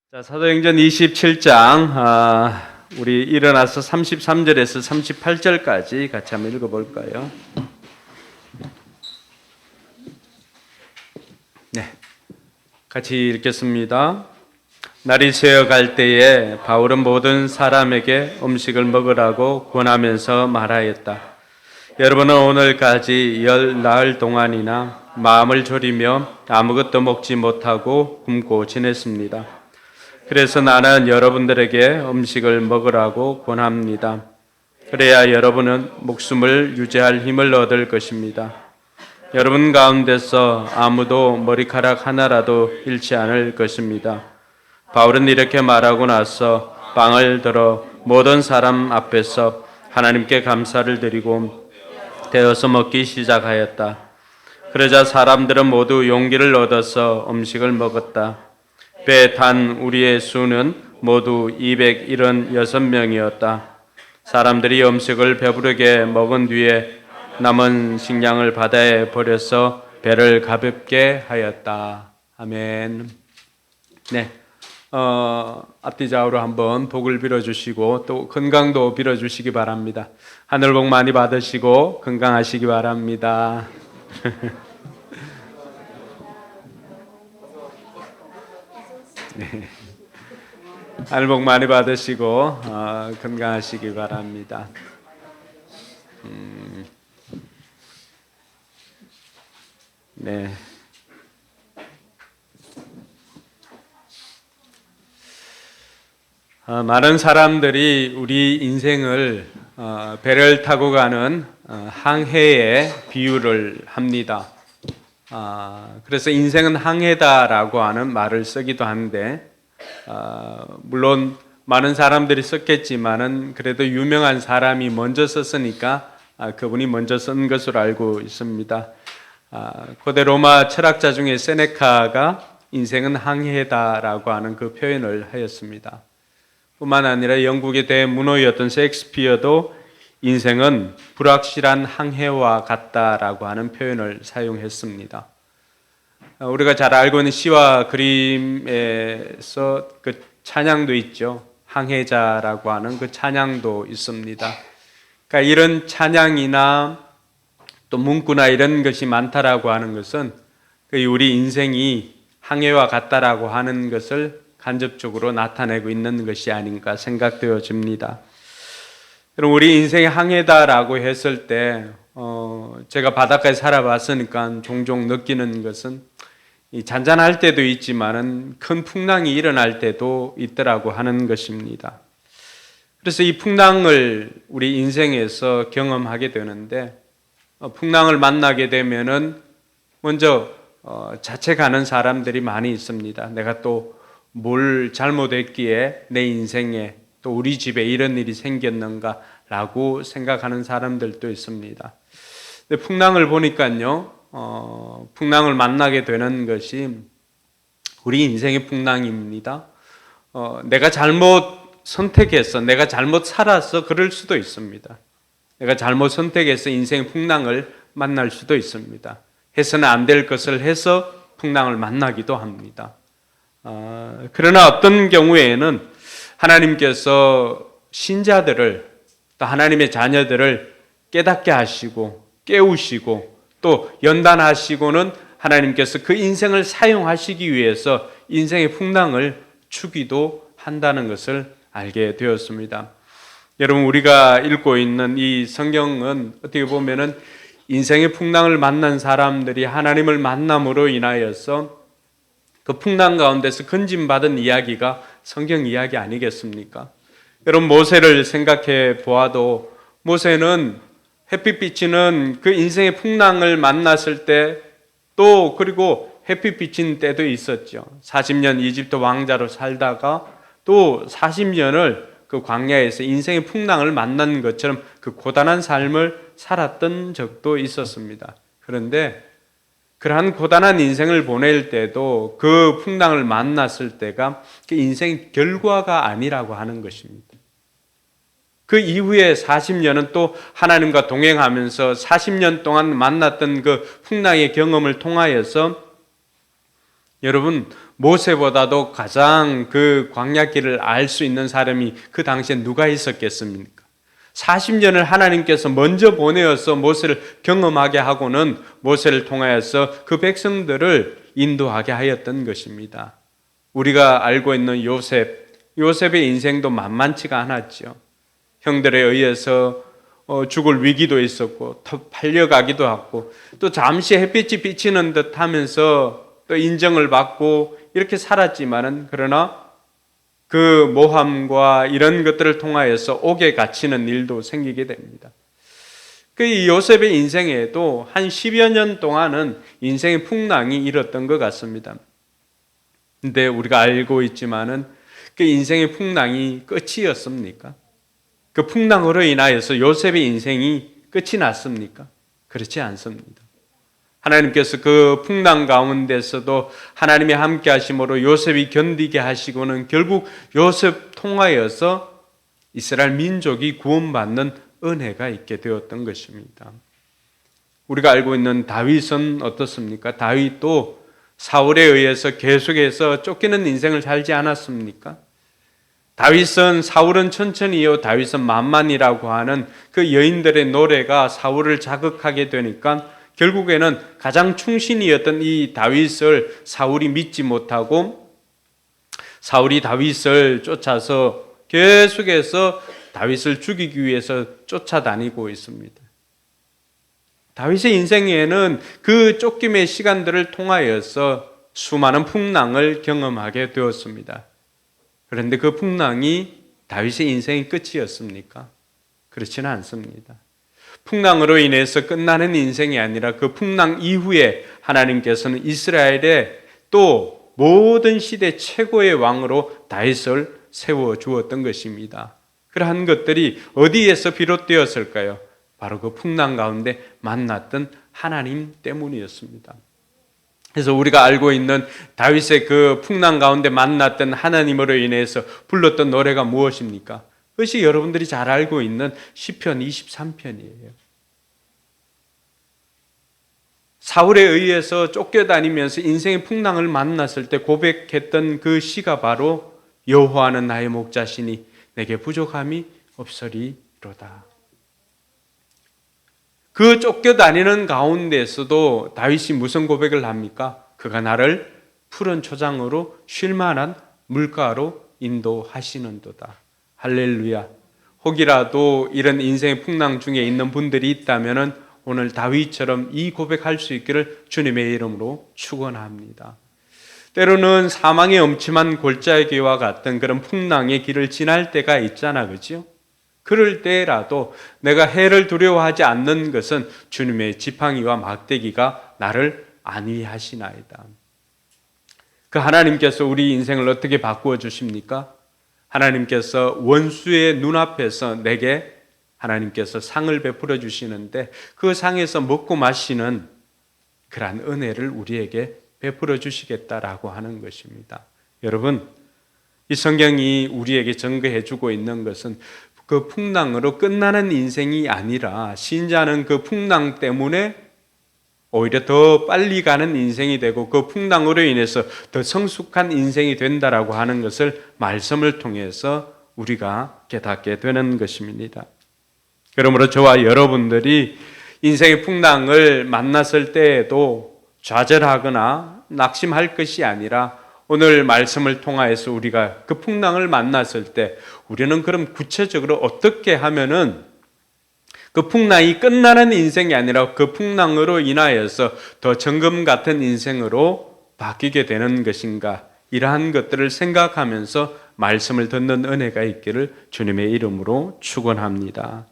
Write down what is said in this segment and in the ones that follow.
자, 사도행전 27장 우리 일어나서 33절에서 38절까지 같이 한번 읽어볼까요? 네, 같이 읽겠습니다. 날이 새어갈 때에 바울은 모든 사람에게 음식을 먹으라고 권하면서 말하였다. 여러분은 오늘까지 10나흘 동안이나 마음을 졸이며 아무것도 먹지 못하고 굶고 지냈습니다. 그래서 나는 여러분들에게 음식을 먹으라고 권합니다. 그래야 여러분은 목숨을 유지할 힘을 얻을 것입니다. 여러분 가운데서 아무도 머리카락 하나라도 잃지 않을 것입니다. 바울은 이렇게 말하고 나서 빵을 들어 모든 사람 앞에서 하나님께 감사를 드리고 떼어서 먹기 시작하였다. 그러자 사람들은 모두 용기를 얻어서 음식을 먹었다. 배에 탄 우리의 수는 모두 276명이었다. 사람들이 음식을 배부르게 먹은 뒤에 남은 식량을 바다에 버려서 배를 가볍게 하였다. 아멘. 네, 앞뒤 좌우로 한번 복을 빌어주시고 또 건강도 빌어주시기 바랍니다. 하늘 복 많이 받으시고 건강하시기 바랍니다. 네. 하늘 복 많이 받으시고 건강하시기 바랍니다. 네. 많은 사람들이 우리 인생을 배를 타고 가는 항해에 비유를 합니다. 그래서 인생은 항해다라고 하는 말을 쓰기도 하는데, 물론 많은 사람들이 썼겠지만은 그래도 유명한 사람이 먼저 썼으니까 그분이 먼저 쓴 것으로 알고 있습니다. 고대 로마 철학자 중에 세네카가 인생은 항해다라고 하는 그 표현을 하였습니다. 뿐만 아니라 영국의 대문호였던 셰익스피어도 인생은 불확실한 항해와 같다라고 하는 표현을 사용했습니다. 우리가 잘 알고 있는 시와 그림에서 그 찬양도 있죠. 항해자라고 하는 그 찬양도 있습니다. 그러니까 이런 찬양이나 또 문구나 이런 것이 많다라고 하는 것은 우리 인생이 항해와 같다라고 하는 것을 간접적으로 나타내고 있는 것이 아닌가 생각되어집니다. 그럼 우리 인생의 항해다라고 했을 때 제가 바닷가에 살아봤으니까 종종 느끼는 것은 잔잔할 때도 있지만은 큰 풍랑이 일어날 때도 있더라고 하는 것입니다. 그래서 이 풍랑을 우리 인생에서 경험하게 되는데 풍랑을 만나게 되면은 먼저 자책하는 사람들이 많이 있습니다. 내가 또 뭘 잘못했기에 내 인생에 또 우리 집에 이런 일이 생겼는가라고 생각하는 사람들도 있습니다. 근데 풍랑을 보니까요, 풍랑을 만나게 되는 것이 우리 인생의 풍랑입니다. 내가 잘못 선택해서, 내가 잘못 살아서 그럴 수도 있습니다. 내가 잘못 선택해서 인생의 풍랑을 만날 수도 있습니다. 해서는 안 될 것을 해서 풍랑을 만나기도 합니다. 그러나 어떤 경우에는 하나님께서 신자들을 또 하나님의 자녀들을 깨닫게 하시고 깨우시고 또 연단하시고는 하나님께서 그 인생을 사용하시기 위해서 인생의 풍랑을 주기도 한다는 것을 알게 되었습니다. 여러분, 우리가 읽고 있는 이 성경은 어떻게 보면은 인생의 풍랑을 만난 사람들이 하나님을 만남으로 인하여서 그 풍랑 가운데서 건진받은 이야기가 성경 이야기 아니겠습니까? 여러분, 모세를 생각해 보아도 모세는 햇빛 비치는 그 인생의 풍랑을 만났을 때 또 그리고 햇빛 비친 때도 있었죠. 40년 이집트 왕자로 살다가 또 40년을 그 광야에서 인생의 풍랑을 만난 것처럼 그 고단한 삶을 살았던 적도 있었습니다. 그런데 그러한 고단한 인생을 보낼 때도 그 풍랑을 만났을 때가 그 인생의 결과가 아니라고 하는 것입니다. 그 이후에 40년은 또 하나님과 동행하면서 40년 동안 만났던 그 풍랑의 경험을 통하여서 여러분, 모세보다도 가장 그 광야길을 알 수 있는 사람이 그 당시에 누가 있었겠습니까? 40년을 하나님께서 먼저 보내어서 모세를 경험하게 하고는 모세를 통하여서 그 백성들을 인도하게 하였던 것입니다. 우리가 알고 있는 요셉의 인생도 만만치가 않았죠. 형들에 의해서 죽을 위기도 있었고, 팔려가기도 하고, 또 잠시 햇빛이 비치는 듯 하면서 또 인정을 받고 이렇게 살았지만은, 그러나 그 모함과 이런 것들을 통하여서 옥에 갇히는 일도 생기게 됩니다. 그 요셉의 인생에도 한 10여 년 동안은 인생의 풍랑이 일었던 것 같습니다. 근데 우리가 알고 있지만은 그 인생의 풍랑이 끝이었습니까? 그 풍랑으로 인하여서 요셉의 인생이 끝이 났습니까? 그렇지 않습니다. 하나님께서 그 풍랑 가운데서도 하나님이 함께 하심으로 요셉이 견디게 하시고는 결국 요셉 통하여서 이스라엘 민족이 구원받는 은혜가 있게 되었던 것입니다. 우리가 알고 있는 다윗은 어떻습니까? 다윗도 사울에 의해서 계속해서 쫓기는 인생을 살지 않았습니까? 다윗은 사울은 천천히요, 다윗은 만만이라고 하는 그 여인들의 노래가 사울을 자극하게 되니까 결국에는 가장 충신이었던 이 다윗을 사울이 믿지 못하고 사울이 다윗을 쫓아서 계속해서 다윗을 죽이기 위해서 쫓아다니고 있습니다. 다윗의 인생에는 그 쫓김의 시간들을 통하여서 수많은 풍랑을 경험하게 되었습니다. 그런데 그 풍랑이 다윗의 인생의 끝이었습니까? 그렇지는 않습니다. 풍랑으로 인해서 끝나는 인생이 아니라 그 풍랑 이후에 하나님께서는 이스라엘의 또 모든 시대 최고의 왕으로 다윗을 세워주었던 것입니다. 그러한 것들이 어디에서 비롯되었을까요? 바로 그 풍랑 가운데 만났던 하나님 때문이었습니다. 그래서 우리가 알고 있는 다윗의 그 풍랑 가운데 만났던 하나님으로 인해서 불렀던 노래가 무엇입니까? 그것이 여러분들이 잘 알고 있는 시편 23편이에요. 사울에 의해서 쫓겨다니면서 인생의 풍랑을 만났을 때 고백했던 그 시가 바로 여호와는 나의 목자시니 내게 부족함이 없으리로다. 그 쫓겨다니는 가운데서도 다윗이 무슨 고백을 합니까? 그가 나를 푸른 초장으로 쉴만한 물가로 인도하시는도다. 할렐루야. 혹이라도 이런 인생의 풍랑 중에 있는 분들이 있다면 오늘 다윗처럼 이 고백할 수 있기를 주님의 이름으로 축원합니다. 때로는 사망의 엄침한 골짜기와 같은 그런 풍랑의 길을 지날 때가 있잖아, 그죠? 그럴 때라도 내가 해를 두려워하지 않는 것은 주님의 지팡이와 막대기가 나를 안위하시나이다. 그 하나님께서 우리 인생을 어떻게 바꾸어 주십니까? 하나님께서 원수의 눈앞에서 내게 하나님께서 상을 베풀어 주시는데 그 상에서 먹고 마시는 그러한 은혜를 우리에게 베풀어 주시겠다라고 하는 것입니다. 여러분, 이 성경이 우리에게 증거해 주고 있는 것은 그 풍랑으로 끝나는 인생이 아니라 신자는 그 풍랑 때문에 오히려 더 빨리 가는 인생이 되고 그 풍랑으로 인해서 더 성숙한 인생이 된다라고 하는 것을 말씀을 통해서 우리가 깨닫게 되는 것입니다. 그러므로 저와 여러분들이 인생의 풍랑을 만났을 때에도 좌절하거나 낙심할 것이 아니라 오늘 말씀을 통하여서 우리가 그 풍랑을 만났을 때 우리는 그럼 구체적으로 어떻게 하면은 그 풍랑이 끝나는 인생이 아니라 그 풍랑으로 인하여서 더 정금 같은 인생으로 바뀌게 되는 것인가, 이러한 것들을 생각하면서 말씀을 듣는 은혜가 있기를 주님의 이름으로 축원합니다.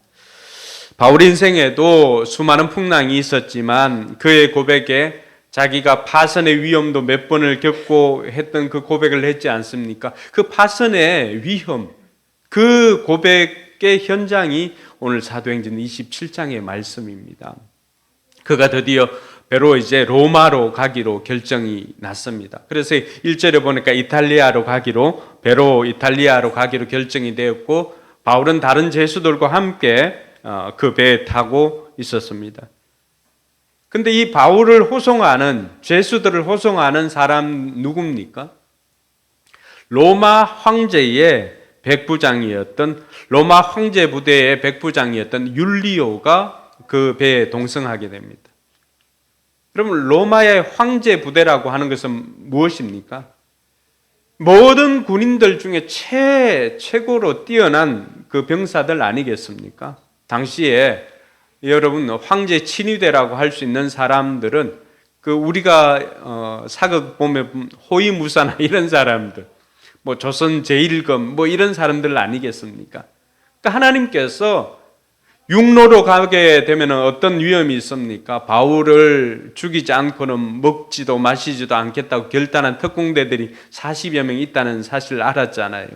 바울 인생에도 수많은 풍랑이 있었지만 그의 고백에 자기가 파선의 위험도 몇 번을 겪고 했던 그 고백을 했지 않습니까? 그 파선의 위험, 그 고백의 현장이 오늘 사도행전 27장의 말씀입니다. 그가 드디어 배로 이제 로마로 가기로 결정이 났습니다. 그래서 1절에 보니까 배로 이탈리아로 가기로 결정이 되었고 바울은 다른 제수들과 함께 그 배에 타고 있었습니다. 근데 이 바울을 호송하는, 죄수들을 호송하는 사람 누굽니까? 로마 황제의 백부장이었던, 로마 황제 부대의 백부장이었던 율리오가 그 배에 동승하게 됩니다. 그러면 로마의 황제 부대라고 하는 것은 무엇입니까? 모든 군인들 중에 최고로 뛰어난 그 병사들 아니겠습니까? 당시에 여러분 황제 친위대라고 할 수 있는 사람들은 그 우리가 사극 보면 호위무사나 이런 사람들, 뭐 조선 제1금 뭐 이런 사람들 아니겠습니까? 그러니까 하나님께서 육로로 가게 되면 어떤 위험이 있습니까? 바울을 죽이지 않고는 먹지도 마시지도 않겠다고 결단한 특공대들이 40여 명 있다는 사실을 알았잖아요.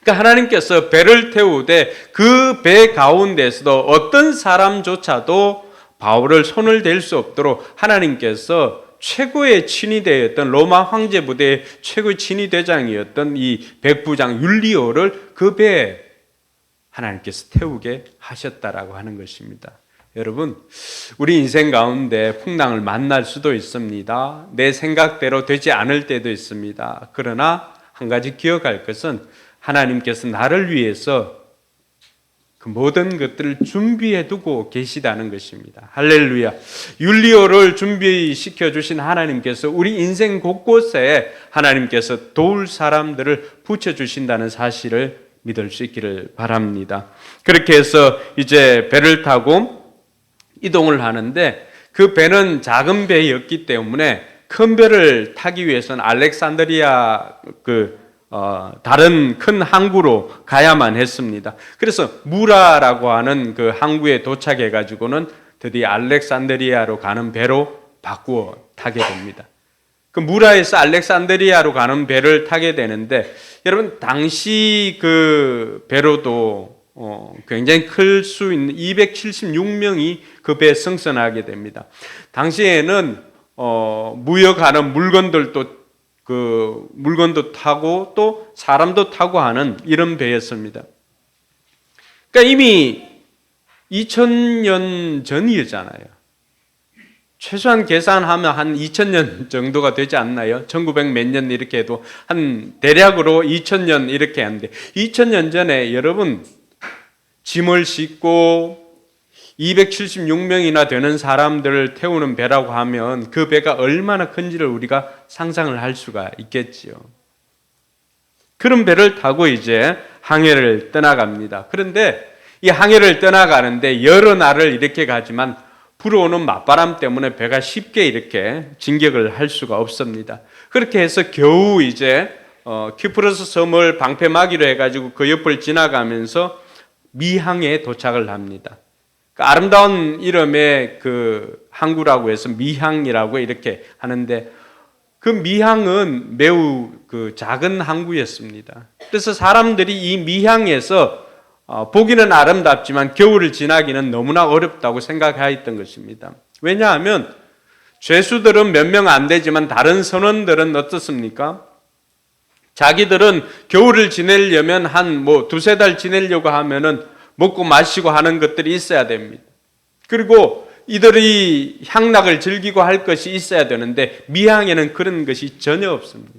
그러니까 하나님께서 배를 태우되 그 배 가운데서도 어떤 사람조차도 바울을 손을 댈 수 없도록 하나님께서 최고의 친위대였던 로마 황제 부대의 최고의 친위대장이었던 이 백부장 율리오를 그 배에 하나님께서 태우게 하셨다라고 하는 것입니다. 여러분, 우리 인생 가운데 풍랑을 만날 수도 있습니다. 내 생각대로 되지 않을 때도 있습니다. 그러나 한 가지 기억할 것은 하나님께서 나를 위해서 그 모든 것들을 준비해 두고 계시다는 것입니다. 할렐루야. 율리오를 준비시켜 주신 하나님께서 우리 인생 곳곳에 하나님께서 도울 사람들을 붙여주신다는 사실을 믿을 수 있기를 바랍니다. 그렇게 해서 이제 배를 타고 이동을 하는데 그 배는 작은 배였기 때문에 큰 배를 타기 위해서는 알렉산드리아 다른 큰 항구로 가야만 했습니다. 그래서 무라라고 하는 그 항구에 도착해 가지고는 드디어 알렉산드리아로 가는 배로 바꾸어 타게 됩니다. 그 무라에서 알렉산드리아로 가는 배를 타게 되는데 여러분 당시 그 배로도 굉장히 클 수 있는 276명이 그 배에 승선하게 됩니다. 당시에는 무역하는 물건도 타고 또 사람도 타고 하는 이런 배였습니다. 그러니까 이미 2000년 전이었잖아요. 최소한 계산하면 한 2000년 정도가 되지 않나요? 1900 몇 년 이렇게 해도 한 대략으로 2000년 이렇게 하는데 2000년 전에 여러분 짐을 싣고 276명이나 되는 사람들을 태우는 배라고 하면 그 배가 얼마나 큰지를 우리가 상상을 할 수가 있겠지요. 그런 배를 타고 이제 항해를 떠나갑니다. 그런데 이 항해를 떠나가는데 여러 날을 이렇게 가지만 불어오는 맞바람 때문에 배가 쉽게 이렇게 진격을 할 수가 없습니다. 그렇게 해서 겨우 이제 키프로스 섬을 방패막이로 해가지고 그 옆을 지나가면서 미항에 도착을 합니다. 그 아름다운 이름의 그 항구라고 해서 미항이라고 이렇게 하는데 그 미항은 매우 그 작은 항구였습니다. 그래서 사람들이 이 미항에서 보기는 아름답지만 겨울을 지나기는 너무나 어렵다고 생각하였던 것입니다. 왜냐하면 죄수들은 몇 명 안 되지만 다른 선원들은 어떻습니까? 자기들은 겨울을 지내려면 한 두세 달 지내려고 하면은 먹고 마시고 하는 것들이 있어야 됩니다. 그리고 이들이 향락을 즐기고 할 것이 있어야 되는데 미항에는 그런 것이 전혀 없습니다.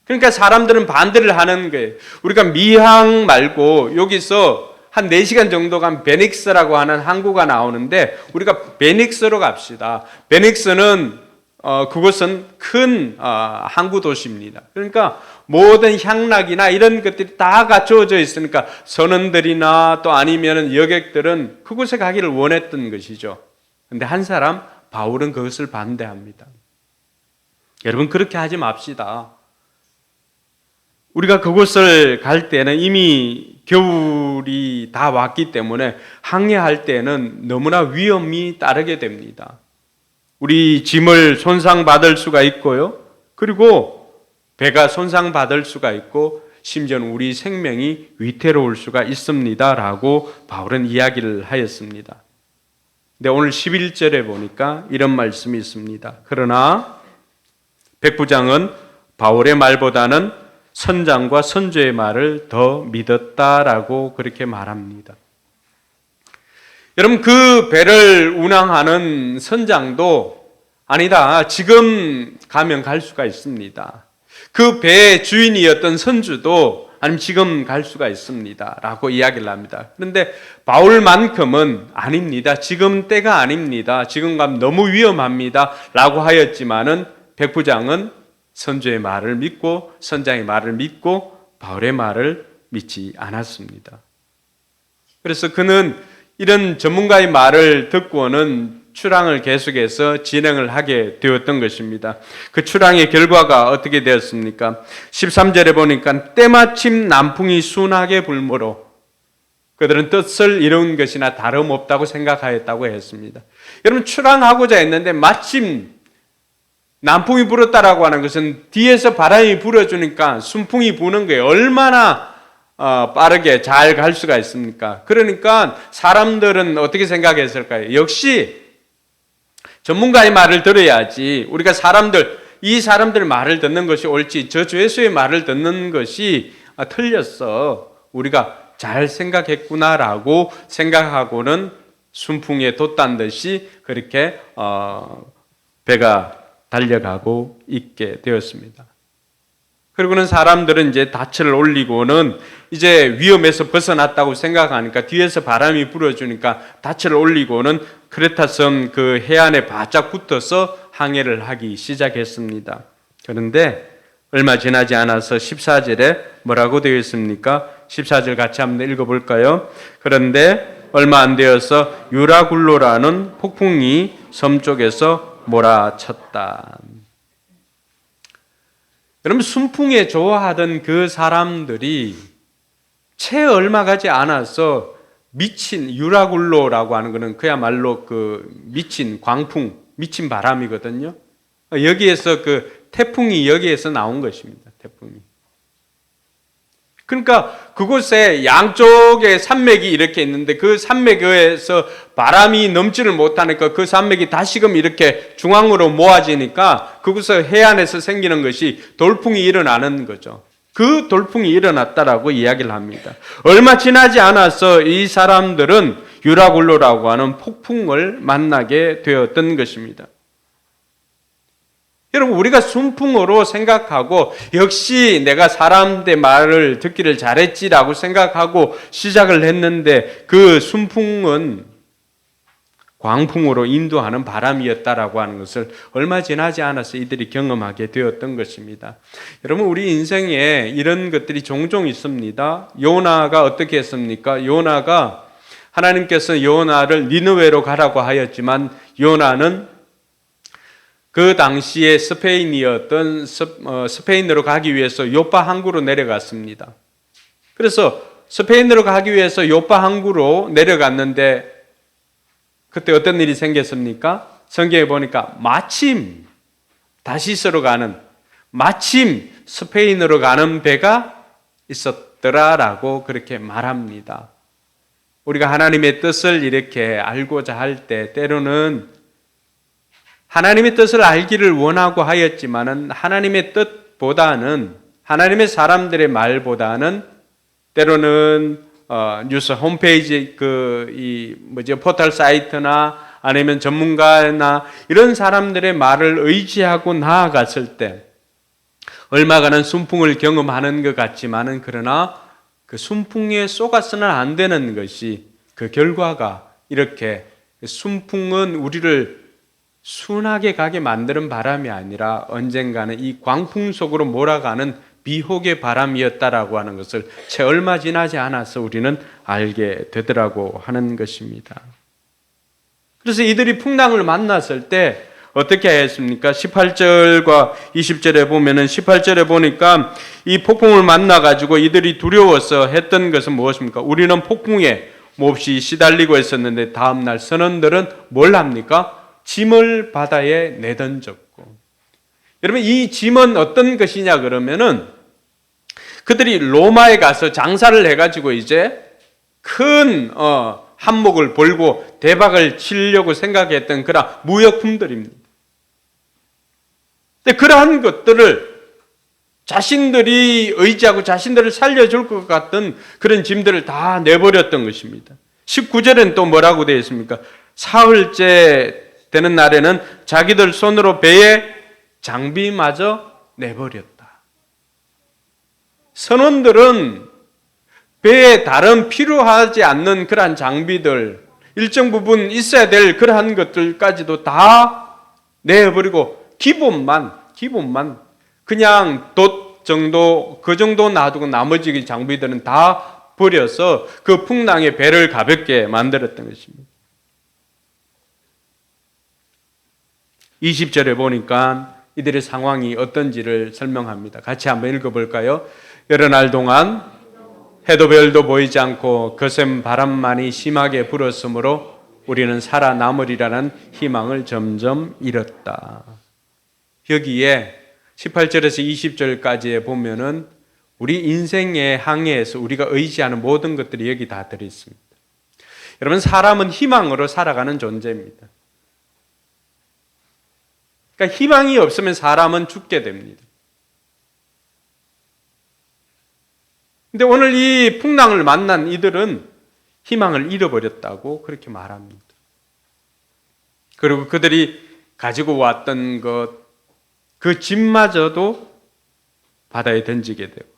그러니까 사람들은 반대를 하는 거예요. 우리가 미항 말고 여기서 한 4시간 정도 간 베닉스라고 하는 항구가 나오는데 우리가 베닉스로 갑시다. 베닉스는 그곳은 큰 항구 도시입니다. 그러니까 모든 향락이나 이런 것들이 다 갖춰져 있으니까 선원들이나 또 아니면 여객들은 그곳에 가기를 원했던 것이죠. 그런데 한 사람 바울은 그것을 반대합니다. 여러분 그렇게 하지 맙시다. 우리가 그곳을 갈 때는 이미 겨울이 다 왔기 때문에 항해할 때는 너무나 위험이 따르게 됩니다. 우리 짐을 손상받을 수가 있고요. 그리고 배가 손상받을 수가 있고 심지어는 우리 생명이 위태로울 수가 있습니다. 라고 바울은 이야기를 하였습니다. 근데 오늘 11절에 보니까 이런 말씀이 있습니다. 그러나 백부장은 바울의 말보다는 선장과 선조의 말을 더 믿었다라고 그렇게 말합니다. 여러분, 그 배를 운항하는 선장도 아니다, 지금 가면 갈 수가 있습니다. 그 배의 주인이었던 선주도 아니면 지금 갈 수가 있습니다 라고 이야기를 합니다. 그런데 바울만큼은 아닙니다, 지금 때가 아닙니다, 지금 가면 너무 위험합니다 라고 하였지만은 백부장은 선주의 말을 믿고 선장의 말을 믿고 바울의 말을 믿지 않았습니다. 그래서 그는 이런 전문가의 말을 듣고는 출항을 계속해서 진행을 하게 되었던 것입니다. 그 출항의 결과가 어떻게 되었습니까? 13절에 보니까 때마침 남풍이 순하게 불므로 그들은 뜻을 이룬 것이나 다름없다고 생각하였다고 했습니다. 여러분, 출항하고자 했는데 마침 남풍이 불었다라고 하는 것은 뒤에서 바람이 불어주니까 순풍이 부는 거예요. 얼마나 빠르게 잘 갈 수가 있습니까? 그러니까 사람들은 어떻게 생각했을까요? 역시 전문가의 말을 들어야지, 우리가 이 사람들 말을 듣는 것이 옳지, 저 죄수의 말을 듣는 것이 틀렸어, 우리가 잘 생각했구나라고 생각하고는 순풍에 돛단 듯이 그렇게 배가 달려가고 있게 되었습니다. 그리고는 사람들은 이제 닻을 올리고는 이제 위험에서 벗어났다고 생각하니까 뒤에서 바람이 불어주니까 닻을 올리고는 크레타섬 그 해안에 바짝 붙어서 항해를 하기 시작했습니다. 그런데 얼마 지나지 않아서 14절에 뭐라고 되어 있습니까? 14절 같이 한번 읽어볼까요? 그런데 얼마 안 되어서 유라굴로라는 폭풍이 섬 쪽에서 몰아쳤다. 여러분, 순풍에 좋아하던 그 사람들이 채 얼마 가지 않아서 미친, 유라굴로라고 하는 것은 그야말로 그 미친 광풍, 미친 바람이거든요. 여기에서 그 태풍이 여기에서 나온 것입니다. 태풍이. 그러니까 그곳에 양쪽에 산맥이 이렇게 있는데 그 산맥에서 바람이 넘지를 못하니까 그 산맥이 다시금 이렇게 중앙으로 모아지니까 그곳에 해안에서 생기는 것이 돌풍이 일어나는 거죠. 그 돌풍이 일어났다라고 이야기를 합니다. 얼마 지나지 않아서 이 사람들은 유라굴로라고 하는 폭풍을 만나게 되었던 것입니다. 여러분, 우리가 순풍으로 생각하고 역시 내가 사람들의 말을 듣기를 잘했지라고 생각하고 시작을 했는데 그 순풍은 광풍으로 인도하는 바람이었다라고 하는 것을 얼마 지나지 않아서 이들이 경험하게 되었던 것입니다. 여러분, 우리 인생에 이런 것들이 종종 있습니다. 요나가 어떻게 했습니까? 요나가 하나님께서 요나를 니느웨로 가라고 하였지만 요나는 그 당시에 스페인이었던 스페인으로 가기 위해서 요파 항구로 내려갔습니다. 그래서 스페인으로 가기 위해서 요파 항구로 내려갔는데 그때 어떤 일이 생겼습니까? 성경에 보니까 마침 다시스로 가는, 마침 스페인으로 가는 배가 있었더라라고 그렇게 말합니다. 우리가 하나님의 뜻을 이렇게 알고자 할 때 때로는 하나님의 뜻을 알기를 원하고 하였지만은 하나님의 뜻보다는 하나님의 사람들의 말보다는 때로는 뉴스 홈페이지 포털 사이트나 아니면 전문가나 이런 사람들의 말을 의지하고 나아갔을 때 얼마간은 순풍을 경험하는 것 같지만은 그러나 그 순풍에 쏘가서는 안 되는 것이 그 결과가 이렇게 순풍은 우리를 순하게 가게 만드는 바람이 아니라 언젠가는 이 광풍 속으로 몰아가는 비혹의 바람이었다라고 하는 것을 채 얼마 지나지 않아서 우리는 알게 되더라고 하는 것입니다. 그래서 이들이 풍랑을 만났을 때 어떻게 했습니까? 18절과 20절에 보면은 18절에 보니까 이 폭풍을 만나가지고 이들이 두려워서 했던 것은 무엇입니까? 우리는 폭풍에 몹시 시달리고 있었는데 다음날 선원들은 뭘 합니까? 짐을 바다에 내던졌고. 여러분, 이 짐은 어떤 것이냐 그러면은 그들이 로마에 가서 장사를 해가지고 이제 큰 한몫을 벌고 대박을 치려고 생각했던 그런 무역품들입니다. 근데 그러한 것들을 자신들이 의지하고 자신들을 살려줄 것 같은 그런 짐들을 다 내버렸던 것입니다. 19절엔 또 뭐라고 되어 있습니까? 사흘째 되는 날에는 자기들 손으로 배에 장비마저 내버렸다. 선원들은 배에 다른 필요하지 않는 그러한 장비들, 일정 부분 있어야 될 그러한 것들까지도 다 내버리고 기본만 그냥 돛 정도, 그 정도 놔두고 나머지 장비들은 다 버려서 그 풍랑의 배를 가볍게 만들었던 것입니다. 20절에 보니까 이들의 상황이 어떤지를 설명합니다. 같이 한번 읽어볼까요? 여러 날 동안 해도 별도 보이지 않고 거센 바람만이 심하게 불었으므로 우리는 살아남으리라는 희망을 점점 잃었다. 여기에 18절에서 20절까지에 보면은 우리 인생의 항해에서 우리가 의지하는 모든 것들이 여기 다 들어있습니다. 여러분, 사람은 희망으로 살아가는 존재입니다. 그러니까 희망이 없으면 사람은 죽게 됩니다. 근데 오늘 이 풍랑을 만난 이들은 희망을 잃어버렸다고 그렇게 말합니다. 그리고 그들이 가지고 왔던 것, 그 짐마저도 바다에 던지게 되고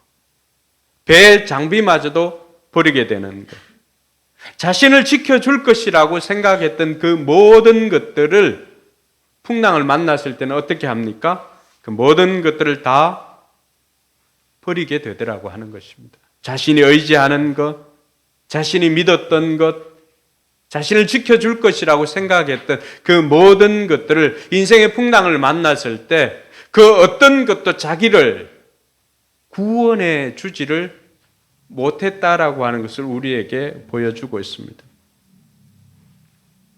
배 장비마저도 버리게 되는 것, 자신을 지켜줄 것이라고 생각했던 그 모든 것들을 풍랑을 만났을 때는 어떻게 합니까? 그 모든 것들을 다 버리게 되더라고 하는 것입니다. 자신이 의지하는 것, 자신이 믿었던 것, 자신을 지켜줄 것이라고 생각했던 그 모든 것들을 인생의 풍랑을 만났을 때 그 어떤 것도 자기를 구원해 주지를 못했다라고 하는 것을 우리에게 보여주고 있습니다.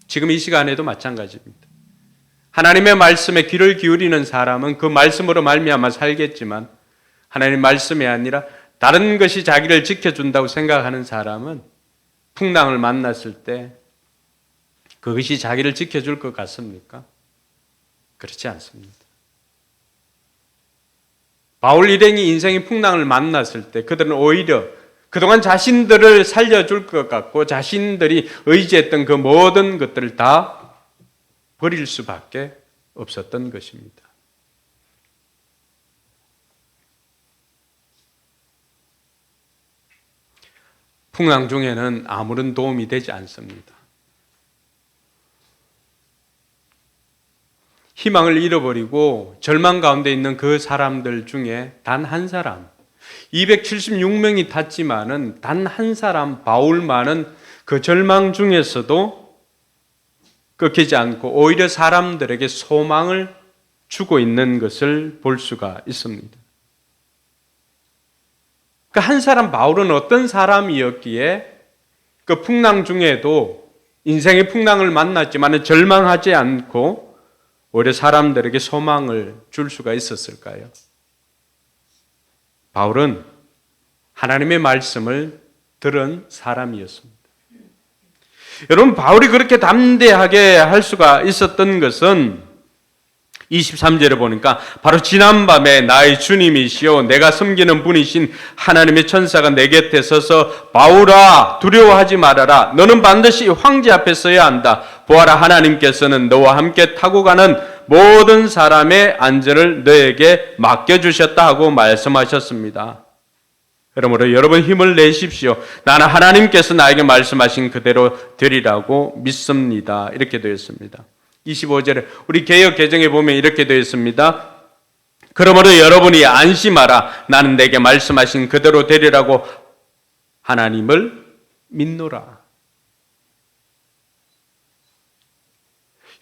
지금 이 시간에도 마찬가지입니다. 하나님의 말씀에 귀를 기울이는 사람은 그 말씀으로 말미암아 살겠지만 하나님의 말씀이 아니라 다른 것이 자기를 지켜준다고 생각하는 사람은 풍랑을 만났을 때 그것이 자기를 지켜줄 것 같습니까? 그렇지 않습니다. 바울 일행이 인생의 풍랑을 만났을 때 그들은 오히려 그동안 자신들을 살려줄 것 같고 자신들이 의지했던 그 모든 것들을 다 버릴 수밖에 없었던 것입니다. 풍랑 중에는 아무런 도움이 되지 않습니다. 희망을 잃어버리고 절망 가운데 있는 그 사람들 중에 단 한 사람, 276명이 탔지만은 단 한 사람 바울만은 그 절망 중에서도 꺾이지 않고 오히려 사람들에게 소망을 주고 있는 것을 볼 수가 있습니다. 그 한 사람 바울은 어떤 사람이었기에 그 풍랑 중에도 인생의 풍랑을 만났지만 절망하지 않고 오히려 사람들에게 소망을 줄 수가 있었을까요? 바울은 하나님의 말씀을 들은 사람이었습니다. 여러분, 바울이 그렇게 담대하게 할 수가 있었던 것은 23절에 보니까 바로 지난밤에 나의 주님이시요 내가 섬기는 분이신 하나님의 천사가 내 곁에 서서 바울아 두려워하지 말아라. 너는 반드시 황제 앞에 서야 한다. 보아라, 하나님께서는 너와 함께 타고 가는 모든 사람의 안전을 너에게 맡겨주셨다 하고 말씀하셨습니다. 그러므로 여러분 힘을 내십시오. 나는 하나님께서 나에게 말씀하신 그대로 되리라고 믿습니다. 이렇게 되어 있습니다. 25절에 우리 개역 개정에 보면 이렇게 되어 있습니다. 그러므로 여러분이 안심하라. 나는 내게 말씀하신 그대로 되리라고 하나님을 믿노라.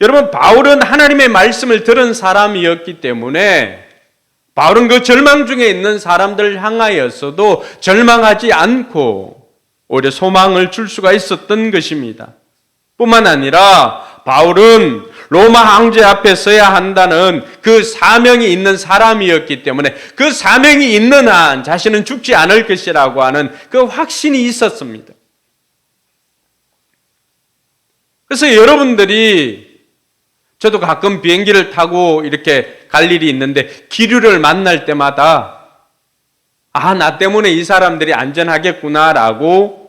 여러분, 바울은 하나님의 말씀을 들은 사람이었기 때문에 바울은 그 절망 중에 있는 사람들을 향하여서도 절망하지 않고 오히려 소망을 줄 수가 있었던 것입니다. 뿐만 아니라 바울은 로마 황제 앞에 서야 한다는 그 사명이 있는 사람이었기 때문에 그 사명이 있는 한 자신은 죽지 않을 것이라고 하는 그 확신이 있었습니다. 그래서 여러분들이, 저도 가끔 비행기를 타고 이렇게 갈 일이 있는데 기류를 만날 때마다 나 때문에 이 사람들이 안전하겠구나라고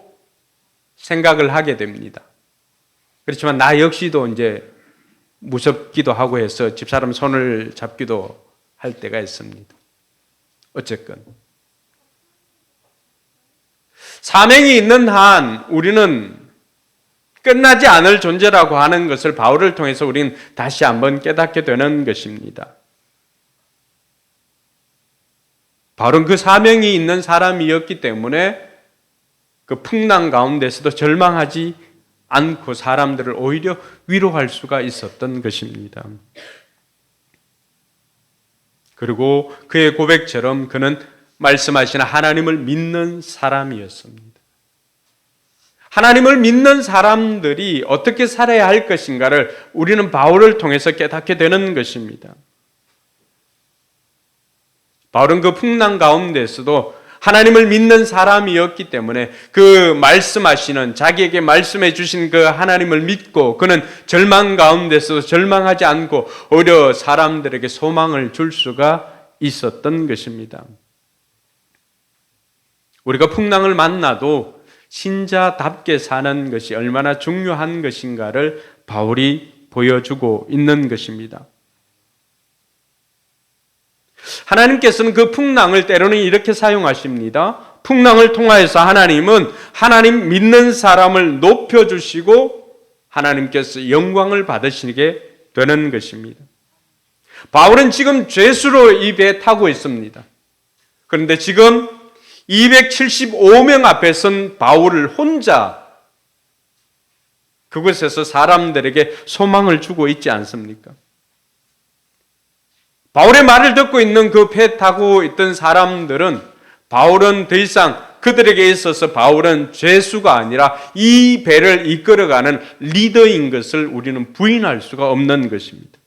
생각을 하게 됩니다. 그렇지만 나 역시도 이제 무섭기도 하고 해서 집사람 손을 잡기도 할 때가 있습니다. 어쨌건 사명이 있는 한 우리는 끝나지 않을 존재라고 하는 것을 바울을 통해서 우리는 다시 한번 깨닫게 되는 것입니다. 바울은 그 사명이 있는 사람이었기 때문에 그 풍랑 가운데서도 절망하지 않고 사람들을 오히려 위로할 수가 있었던 것입니다. 그리고 그의 고백처럼 그는 말씀하시는 하나님을 믿는 사람이었습니다. 하나님을 믿는 사람들이 어떻게 살아야 할 것인가를 우리는 바울을 통해서 깨닫게 되는 것입니다. 바울은 그 풍랑 가운데서도 하나님을 믿는 사람이었기 때문에 그 말씀하시는 자기에게 말씀해 주신 그 하나님을 믿고 그는 절망 가운데서도 절망하지 않고 오히려 사람들에게 소망을 줄 수가 있었던 것입니다. 우리가 풍랑을 만나도 신자답게 사는 것이 얼마나 중요한 것인가를 바울이 보여주고 있는 것입니다. 하나님께서는 그 풍랑을 때로는 이렇게 사용하십니다. 풍랑을 통하여서 하나님은 하나님 믿는 사람을 높여주시고 하나님께서 영광을 받으시게 되는 것입니다. 바울은 지금 죄수로 이 배에 타고 있습니다. 그런데 지금 275명 앞에 선 바울을 혼자 그곳에서 사람들에게 소망을 주고 있지 않습니까? 바울의 말을 듣고 있는 그 배 타고 있던 사람들은 바울은 더 이상 그들에게 있어서 바울은 죄수가 아니라 이 배를 이끌어가는 리더인 것을 우리는 부인할 수가 없는 것입니다.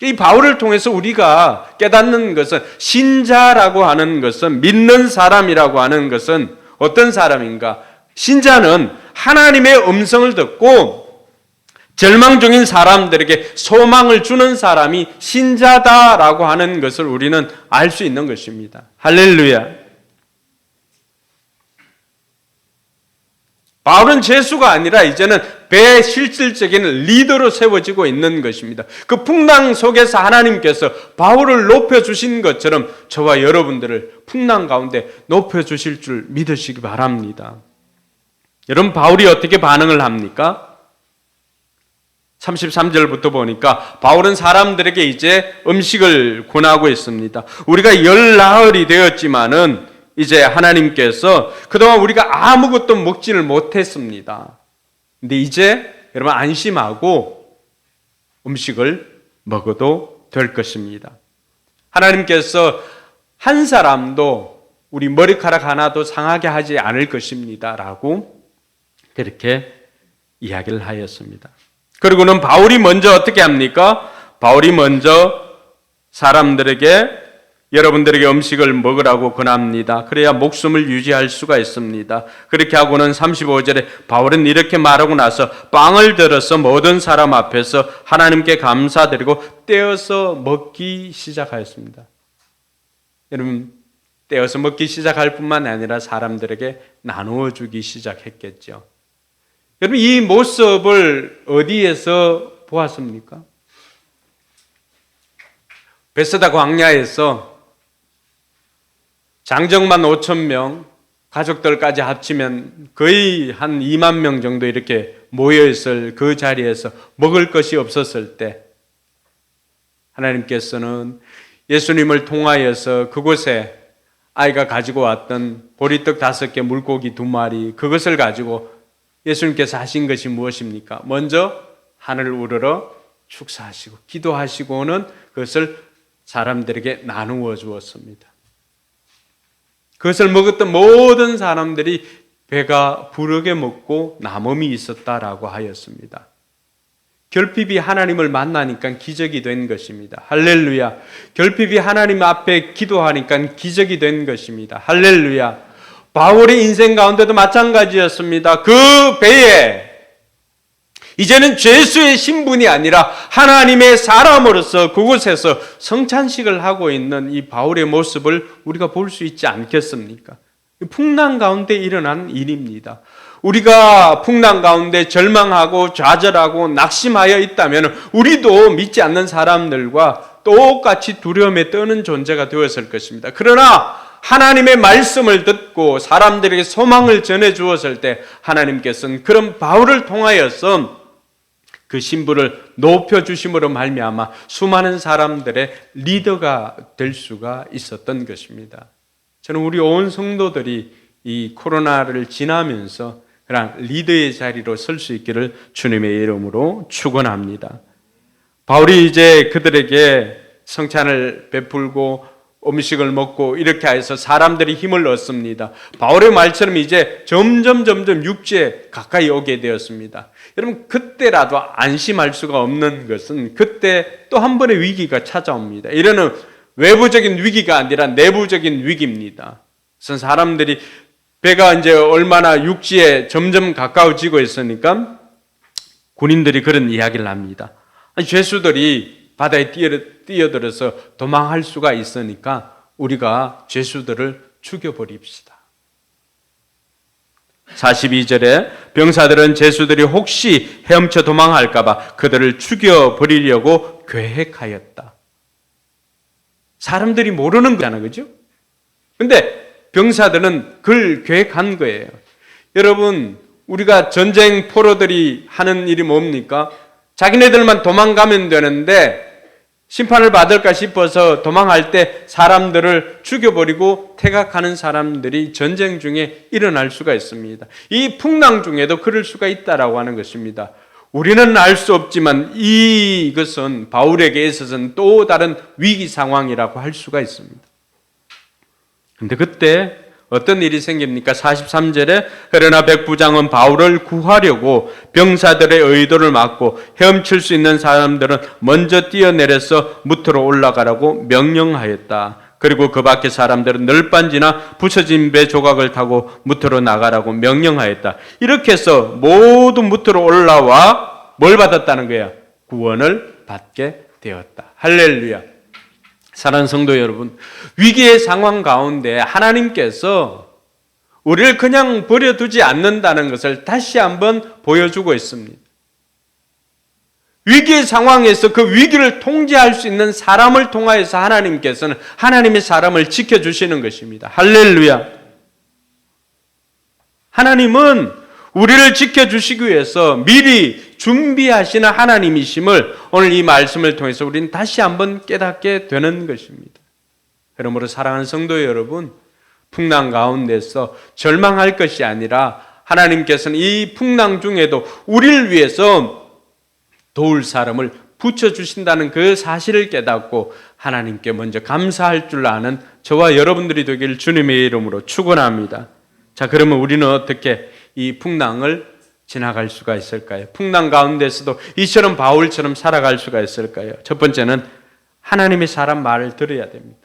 이 바울을 통해서 우리가 깨닫는 것은 신자라고 하는 것은 믿는 사람이라고 하는 것은 어떤 사람인가? 신자는 하나님의 음성을 듣고 절망 중인 사람들에게 소망을 주는 사람이 신자다라고 하는 것을 우리는 알 수 있는 것입니다. 할렐루야. 바울은 죄수가 아니라 이제는 배의 실질적인 리더로 세워지고 있는 것입니다. 그 풍랑 속에서 하나님께서 바울을 높여주신 것처럼 저와 여러분들을 풍랑 가운데 높여주실 줄 믿으시기 바랍니다. 여러분, 바울이 어떻게 반응을 합니까? 33절부터 보니까 바울은 사람들에게 이제 음식을 권하고 있습니다. 우리가 열 나흘이 되었지만은 이제 하나님께서 그동안 우리가 아무것도 먹지를 못했습니다. 근데 이제 여러분 안심하고 음식을 먹어도 될 것입니다. 하나님께서 한 사람도 우리 머리카락 하나도 상하게 하지 않을 것입니다. 라고 그렇게 이야기를 하였습니다. 그리고는 바울이 먼저 어떻게 합니까? 바울이 먼저 사람들에게 여러분들에게 음식을 먹으라고 권합니다. 그래야 목숨을 유지할 수가 있습니다. 그렇게 하고는 35절에 바울은 이렇게 말하고 나서 빵을 들어서 모든 사람 앞에서 하나님께 감사드리고 떼어서 먹기 시작하였습니다. 여러분, 떼어서 먹기 시작할 뿐만 아니라 사람들에게 나누어 주기 시작했겠죠. 여러분, 이 모습을 어디에서 보았습니까? 베세다 광야에서 장정만 5,000명, 가족들까지 합치면 거의 한 2만 명 정도 이렇게 모여있을 그 자리에서 먹을 것이 없었을 때 하나님께서는 예수님을 통하여서 그곳에 아이가 가지고 왔던 보리떡 5개, 물고기 2마리, 그것을 가지고 예수님께서 하신 것이 무엇입니까? 먼저 하늘을 우러러 축사하시고 기도하시고는 그것을 사람들에게 나누어 주었습니다. 그것을 먹었던 모든 사람들이 배가 부르게 먹고 남음이 있었다라고 하였습니다. 결핍이 하나님을 만나니까 기적이 된 것입니다. 할렐루야. 결핍이 하나님 앞에 기도하니까 기적이 된 것입니다. 할렐루야. 바울의 인생 가운데도 마찬가지였습니다. 그 배에 이제는 죄수의 신분이 아니라 하나님의 사람으로서 그곳에서 성찬식을 하고 있는 이 바울의 모습을 우리가 볼 수 있지 않겠습니까? 풍랑 가운데 일어난 일입니다. 우리가 풍랑 가운데 절망하고 좌절하고 낙심하여 있다면 우리도 믿지 않는 사람들과 똑같이 두려움에 떠는 존재가 되었을 것입니다. 그러나 하나님의 말씀을 듣고 사람들에게 소망을 전해 주었을 때 하나님께서는 그런 바울을 통하여서 그 신분을 높여주심으로 말미암아 수많은 사람들의 리더가 될 수가 있었던 것입니다. 저는 우리 온 성도들이 이 코로나를 지나면서 그냥 리더의 자리로 설 수 있기를 주님의 이름으로 축원합니다. 바울이 이제 그들에게 성찬을 베풀고 음식을 먹고 이렇게 해서 사람들이 힘을 얻습니다. 바울의 말처럼 이제 점점 육지에 가까이 오게 되었습니다. 여러분, 그때라도 안심할 수가 없는 것은 그때 또 한 번의 위기가 찾아옵니다. 이러는 외부적인 위기가 아니라 내부적인 위기입니다. 그래서 사람들이 배가 이제 얼마나 육지에 점점 가까워지고 있으니까 군인들이 그런 이야기를 합니다. 죄수들이 바다에 뛰어들어서 도망할 수가 있으니까 우리가 죄수들을 죽여버립시다. 42절에 병사들은 죄수들이 혹시 헤엄쳐 도망할까봐 그들을 죽여버리려고 계획하였다. 사람들이 모르는 거잖아, 그죠? 근데 병사들은 그걸 계획한 거예요. 여러분, 우리가 전쟁 포로들이 하는 일이 뭡니까? 자기네들만 도망가면 되는데 심판을 받을까 싶어서 도망할 때 사람들을 죽여버리고 퇴각하는 사람들이 전쟁 중에 일어날 수가 있습니다. 이 풍랑 중에도 그럴 수가 있다라고 하는 것입니다. 우리는 알 수 없지만 이것은 바울에게 있어서는 또 다른 위기 상황이라고 할 수가 있습니다. 근데 그때 어떤 일이 생깁니까? 43절에 그러나 백부장은 바울을 구하려고 병사들의 의도를 막고 헤엄칠 수 있는 사람들은 먼저 뛰어내려서 무트로 올라가라고 명령하였다. 그리고 그 밖의 사람들은 널빤지나 부서진 배 조각을 타고 무트로 나가라고 명령하였다. 이렇게 해서 모두 무트로 올라와 뭘 받았다는 거야? 구원을 받게 되었다. 할렐루야. 사랑하는 성도 여러분, 위기의 상황 가운데 하나님께서 우리를 그냥 버려두지 않는다는 것을 다시 한번 보여주고 있습니다. 위기의 상황에서 그 위기를 통제할 수 있는 사람을 통하여서 하나님께서는 하나님의 사람을 지켜주시는 것입니다. 할렐루야. 하나님은 우리를 지켜주시기 위해서 미리 준비하시는 하나님이심을 오늘 이 말씀을 통해서 우리는 다시 한번 깨닫게 되는 것입니다. 그러므로 사랑하는 성도 여러분, 풍랑 가운데서 절망할 것이 아니라 하나님께서는 이 풍랑 중에도 우리를 위해서 도울 사람을 붙여주신다는 그 사실을 깨닫고 하나님께 먼저 감사할 줄 아는 저와 여러분들이 되길 주님의 이름으로 축원합니다. 자, 그러면 우리는 어떻게 이 풍랑을 지나갈 수가 있을까요? 풍랑 가운데서도 이처럼 바울처럼 살아갈 수가 있을까요? 첫 번째는 하나님의 사람 말을 들어야 됩니다.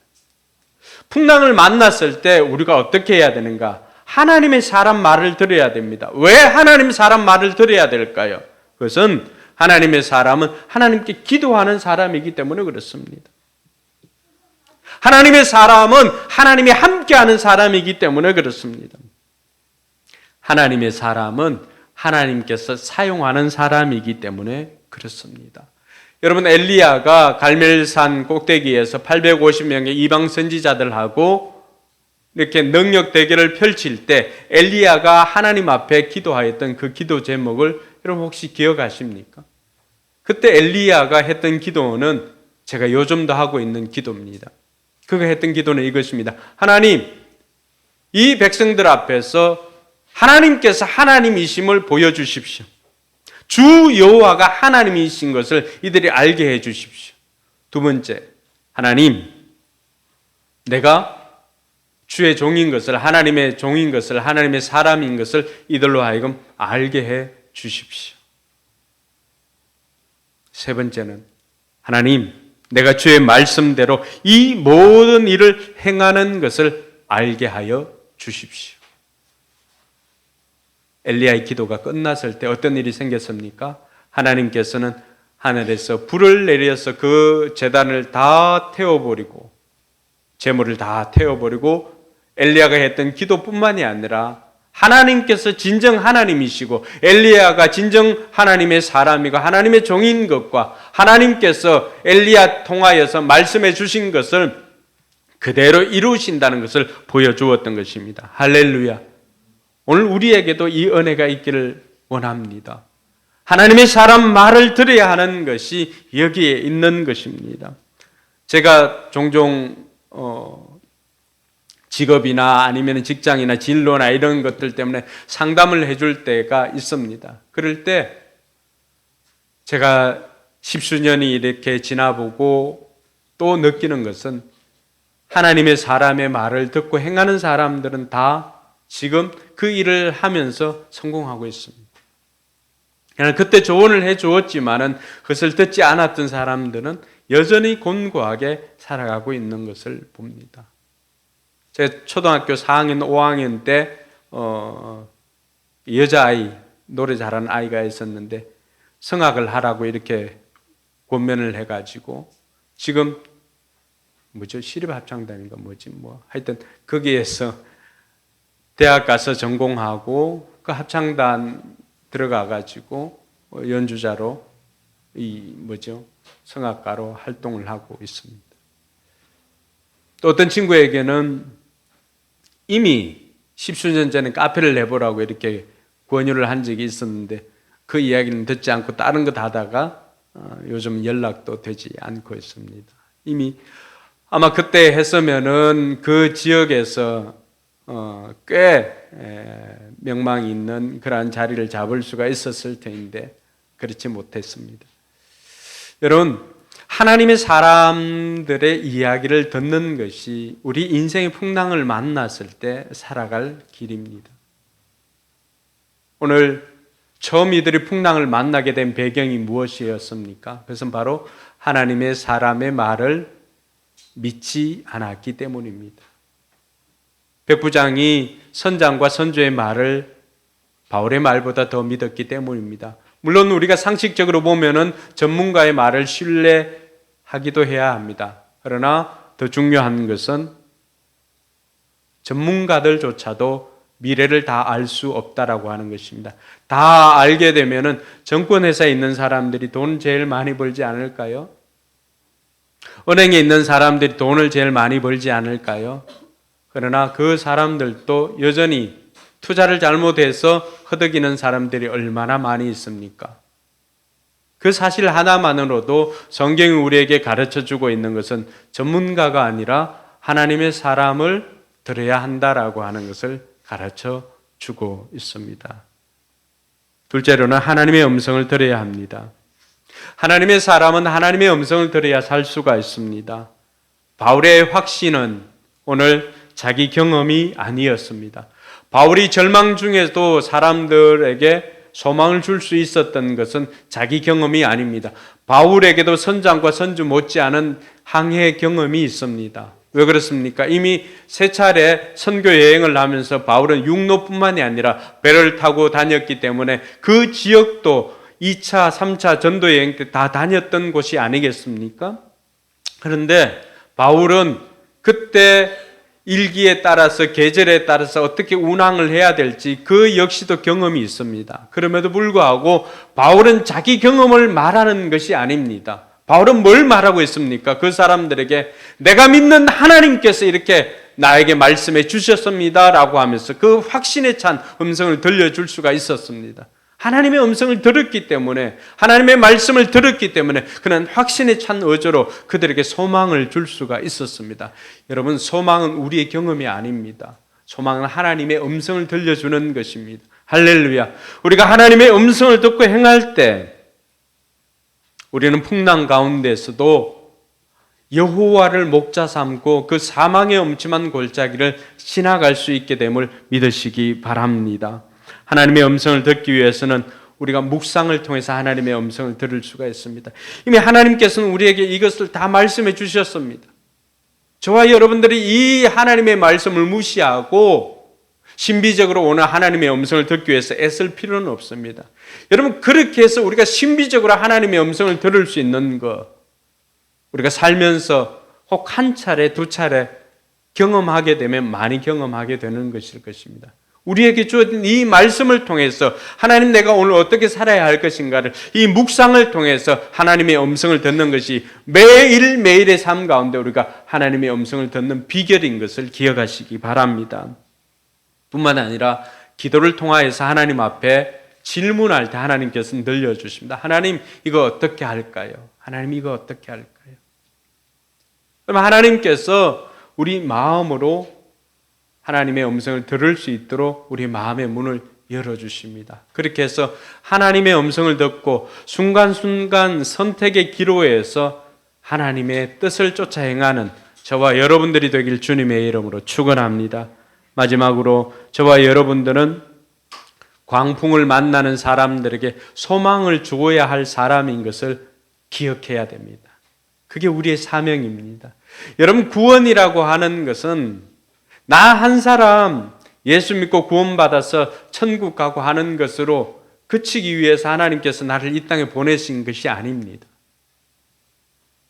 풍랑을 만났을 때 우리가 어떻게 해야 되는가? 하나님의 사람 말을 들어야 됩니다. 왜 하나님의 사람 말을 들어야 될까요? 그것은 하나님의 사람은 하나님께 기도하는 사람이기 때문에 그렇습니다. 하나님의 사람은 하나님이 함께하는 사람이기 때문에 그렇습니다. 하나님의 사람은 하나님께서 사용하는 사람이기 때문에 그렇습니다. 여러분, 엘리야가 갈멜산 꼭대기에서 850명의 이방 선지자들하고 이렇게 능력 대결을 펼칠 때 엘리야가 하나님 앞에 기도하였던 그 기도 제목을 여러분 혹시 기억하십니까? 그때 엘리야가 했던 기도는 제가 요즘도 하고 있는 기도입니다. 그가 했던 기도는 이것입니다. 하나님, 이 백성들 앞에서 하나님께서 하나님이심을 보여주십시오. 주 여호와가 하나님이신 것을 이들이 알게 해 주십시오. 두 번째, 하나님, 내가 주의 종인 것을, 하나님의 종인 것을, 하나님의 사람인 것을 이들로 하여금 알게 해 주십시오. 세 번째는, 하나님, 내가 주의 말씀대로 이 모든 일을 행하는 것을 알게 하여 주십시오. 엘리야의 기도가 끝났을 때 어떤 일이 생겼습니까? 하나님께서는 하늘에서 불을 내려서 그 제단을 다 태워버리고 재물을 다 태워버리고 엘리야가 했던 기도뿐만이 아니라 하나님께서 진정 하나님이시고 엘리야가 진정 하나님의 사람이고 하나님의 종인 것과 하나님께서 엘리야 통하여서 말씀해 주신 것을 그대로 이루신다는 것을 보여주었던 것입니다. 할렐루야. 오늘 우리에게도 이 은혜가 있기를 원합니다. 하나님의 사람 말을 들어야 하는 것이 여기에 있는 것입니다. 제가 종종 직업이나 아니면 직장이나 진로나 이런 것들 때문에 상담을 해줄 때가 있습니다. 그럴 때 제가 십수년이 이렇게 지나보고 또 느끼는 것은 하나님의 사람의 말을 듣고 행하는 사람들은 다 지금 그 일을 하면서 성공하고 있습니다. 그냥 그때 조언을 해 주었지만은 그것을 듣지 않았던 사람들은 여전히 곤고하게 살아가고 있는 것을 봅니다. 제가 초등학교 4학년, 5학년 때 여자아이, 노래 잘하는 아이가 있었는데 성악을 하라고 이렇게 권면을 해가지고 지금 시립합창단인가 하여튼 거기에서 대학 가서 전공하고 그 합창단 들어가가지고 연주자로 성악가로 활동을 하고 있습니다. 또 어떤 친구에게는 이미 십수년 전에 카페를 내보라고 이렇게 권유를 한 적이 있었는데 그 이야기는 듣지 않고 다른 것 하다가 요즘 연락도 되지 않고 있습니다. 이미 아마 그때 했으면은 그 지역에서 꽤 명망이 있는 그러한 자리를 잡을 수가 있었을 텐데 그렇지 못했습니다. 여러분, 하나님의 사람들의 이야기를 듣는 것이 우리 인생의 풍랑을 만났을 때 살아갈 길입니다. 오늘 처음 이들이 풍랑을 만나게 된 배경이 무엇이었습니까? 그것은 바로 하나님의 사람의 말을 믿지 않았기 때문입니다. 백부장이 선장과 선조의 말을 바울의 말보다 더 믿었기 때문입니다. 물론 우리가 상식적으로 보면은 전문가의 말을 신뢰하기도 해야 합니다. 그러나 더 중요한 것은 전문가들조차도 미래를 다 알 수 없다라고 하는 것입니다. 다 알게 되면은 정권회사에 있는 사람들이 돈 제일 많이 벌지 않을까요? 은행에 있는 사람들이 돈을 제일 많이 벌지 않을까요? 그러나 그 사람들도 여전히 투자를 잘못해서 허덕이는 사람들이 얼마나 많이 있습니까? 그 사실 하나만으로도 성경이 우리에게 가르쳐주고 있는 것은 전문가가 아니라 하나님의 사람을 들어야 한다라고 하는 것을 가르쳐주고 있습니다. 둘째로는 하나님의 음성을 들어야 합니다. 하나님의 사람은 하나님의 음성을 들어야 살 수가 있습니다. 바울의 확신은 오늘 자기 경험이 아니었습니다. 바울이 절망 중에도 사람들에게 소망을 줄 수 있었던 것은 자기 경험이 아닙니다. 바울에게도 선장과 선주 못지않은 항해 경험이 있습니다. 왜 그렇습니까? 이미 세 차례 선교 여행을 하면서 바울은 육로뿐만이 아니라 배를 타고 다녔기 때문에 그 지역도 2차, 3차 전도 여행 때 다 다녔던 곳이 아니겠습니까? 그런데 바울은 그때 일기에 따라서 계절에 따라서 어떻게 운항을 해야 될지 그 역시도 경험이 있습니다. 그럼에도 불구하고 바울은 자기 경험을 말하는 것이 아닙니다. 바울은 뭘 말하고 있습니까? 그 사람들에게 내가 믿는 하나님께서 이렇게 나에게 말씀해 주셨습니다 라고 하면서 그 확신에 찬 음성을 들려줄 수가 있었습니다. 하나님의 음성을 들었기 때문에, 하나님의 말씀을 들었기 때문에 그는 확신에 찬 어조로 그들에게 소망을 줄 수가 있었습니다. 여러분, 소망은 우리의 경험이 아닙니다. 소망은 하나님의 음성을 들려주는 것입니다. 할렐루야. 우리가 하나님의 음성을 듣고 행할 때 우리는 풍랑 가운데서도 여호와를 목자 삼고 그 사망의 엄침한 골짜기를 지나갈 수 있게 됨을 믿으시기 바랍니다. 하나님의 음성을 듣기 위해서는 우리가 묵상을 통해서 하나님의 음성을 들을 수가 있습니다. 이미 하나님께서는 우리에게 이것을 다 말씀해 주셨습니다. 저와 여러분들이 이 하나님의 말씀을 무시하고 신비적으로 오늘 하나님의 음성을 듣기 위해서 애쓸 필요는 없습니다. 여러분, 그렇게 해서 우리가 신비적으로 하나님의 음성을 들을 수 있는 것, 우리가 살면서 혹 한 차례, 두 차례 경험하게 되면 많이 경험하게 되는 것일 것입니다. 우리에게 주어진 이 말씀을 통해서 하나님 내가 오늘 어떻게 살아야 할 것인가를 이 묵상을 통해서 하나님의 음성을 듣는 것이 매일매일의 삶 가운데 우리가 하나님의 음성을 듣는 비결인 것을 기억하시기 바랍니다. 뿐만 아니라 기도를 통하여서 하나님 앞에 질문할 때 하나님께서는 들려주십니다. 하나님 이거 어떻게 할까요? 하나님 이거 어떻게 할까요? 그럼 하나님께서 우리 마음으로 하나님의 음성을 들을 수 있도록 우리 마음의 문을 열어주십니다. 그렇게 해서 하나님의 음성을 듣고 순간순간 선택의 기로에서 하나님의 뜻을 쫓아 행하는 저와 여러분들이 되길 주님의 이름으로 축원합니다. 마지막으로 저와 여러분들은 광풍을 만나는 사람들에게 소망을 주어야 할 사람인 것을 기억해야 됩니다. 그게 우리의 사명입니다. 여러분, 구원이라고 하는 것은 나 한 사람 예수 믿고 구원받아서 천국 가고 하는 것으로 그치기 위해서 하나님께서 나를 이 땅에 보내신 것이 아닙니다.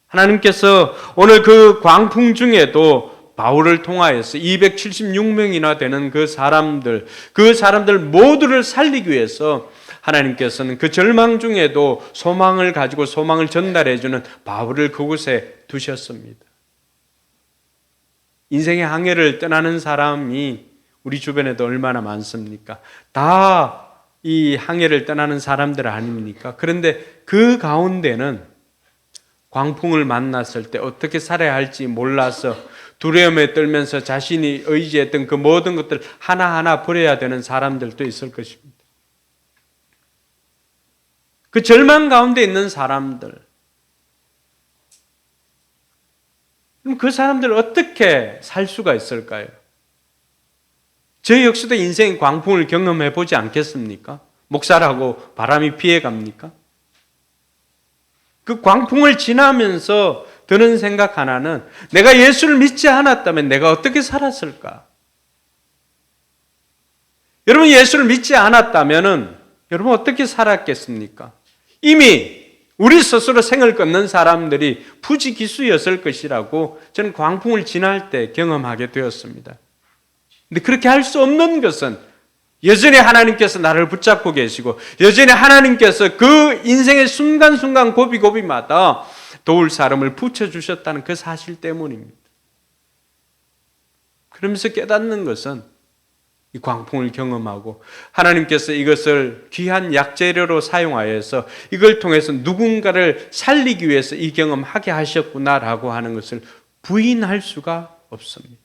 하나님께서 오늘 그 광풍 중에도 바울을 통하여서 276명이나 되는 그 사람들 모두를 살리기 위해서 하나님께서는 그 절망 중에도 소망을 가지고 소망을 전달해주는 바울을 그곳에 두셨습니다. 인생의 항해를 떠나는 사람이 우리 주변에도 얼마나 많습니까? 다 이 항해를 떠나는 사람들 아닙니까? 그런데 그 가운데는 광풍을 만났을 때 어떻게 살아야 할지 몰라서 두려움에 떨면서 자신이 의지했던 그 모든 것들 하나하나 버려야 되는 사람들도 있을 것입니다. 그 절망 가운데 있는 사람들, 그럼 그 사람들 어떻게 살 수가 있을까요? 저희 역시도 인생 광풍을 경험해 보지 않겠습니까? 목사라고 바람이 피해갑니까? 그 광풍을 지나면서 드는 생각 하나는 내가 예수를 믿지 않았다면 내가 어떻게 살았을까? 여러분, 예수를 믿지 않았다면 여러분 어떻게 살았겠습니까? 이미 우리 스스로 생을 끊는 사람들이 부지기수였을 것이라고 저는 광풍을 지날 때 경험하게 되었습니다. 근데 그렇게 할 수 없는 것은 여전히 하나님께서 나를 붙잡고 계시고 여전히 하나님께서 그 인생의 순간순간 고비고비마다 도울 사람을 붙여주셨다는 그 사실 때문입니다. 그러면서 깨닫는 것은 이 광풍을 경험하고 하나님께서 이것을 귀한 약재료로 사용하여서 이걸 통해서 누군가를 살리기 위해서 이 경험하게 하셨구나라고 하는 것을 부인할 수가 없습니다.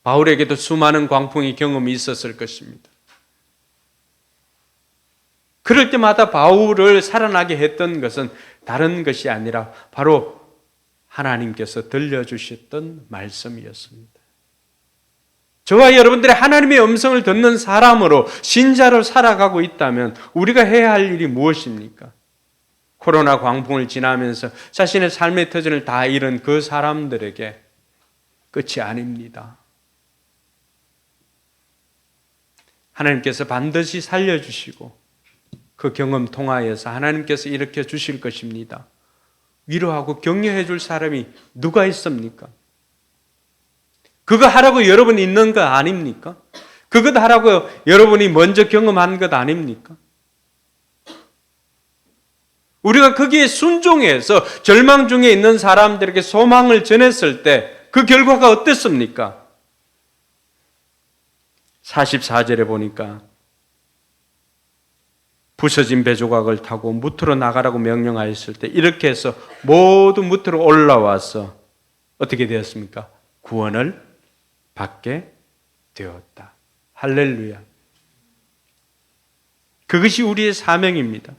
바울에게도 수많은 광풍의 경험이 있었을 것입니다. 그럴 때마다 바울을 살아나게 했던 것은 다른 것이 아니라 바로 하나님께서 들려주셨던 말씀이었습니다. 저와 여러분들이 하나님의 음성을 듣는 사람으로 신자로 살아가고 있다면 우리가 해야 할 일이 무엇입니까? 코로나 광풍을 지나면서 자신의 삶의 터전을 다 잃은 그 사람들에게 끝이 아닙니다. 하나님께서 반드시 살려주시고 그 경험 통하여서 하나님께서 일으켜 주실 것입니다. 위로하고 격려해 줄 사람이 누가 있습니까? 그거 하라고 여러분이 있는 거 아닙니까? 그것 하라고 여러분이 먼저 경험한 것 아닙니까? 우리가 거기에 순종해서 절망 중에 있는 사람들에게 소망을 전했을 때 그 결과가 어땠습니까? 44절에 보니까 부서진 배조각을 타고 무트로 나가라고 명령하였을 때 이렇게 해서 모두 무트로 올라와서 어떻게 되었습니까? 구원을 받게 되었다. 할렐루야. 그것이 우리의 사명입니다.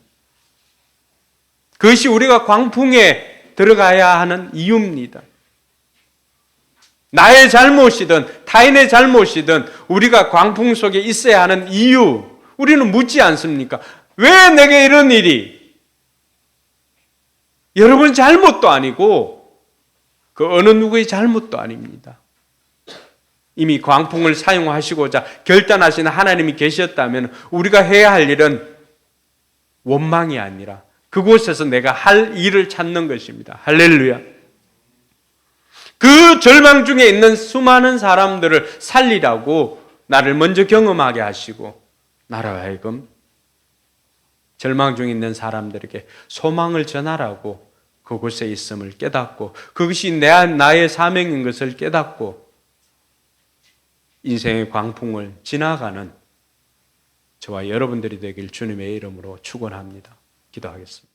그것이 우리가 광풍에 들어가야 하는 이유입니다. 나의 잘못이든 타인의 잘못이든 우리가 광풍 속에 있어야 하는 이유, 우리는 묻지 않습니까? 왜 내게 이런 일이? 여러분 잘못도 아니고 그 어느 누구의 잘못도 아닙니다. 이미 광풍을 사용하시고자 결단하시는 하나님이 계셨다면 우리가 해야 할 일은 원망이 아니라 그곳에서 내가 할 일을 찾는 것입니다. 할렐루야. 그 절망 중에 있는 수많은 사람들을 살리라고 나를 먼저 경험하게 하시고 나로 하여금 절망 중에 있는 사람들에게 소망을 전하라고 그곳에 있음을 깨닫고 그것이 나의 사명인 것을 깨닫고 인생의 광풍을 지나가는 저와 여러분들이 되길 주님의 이름으로 축원합니다. 기도하겠습니다.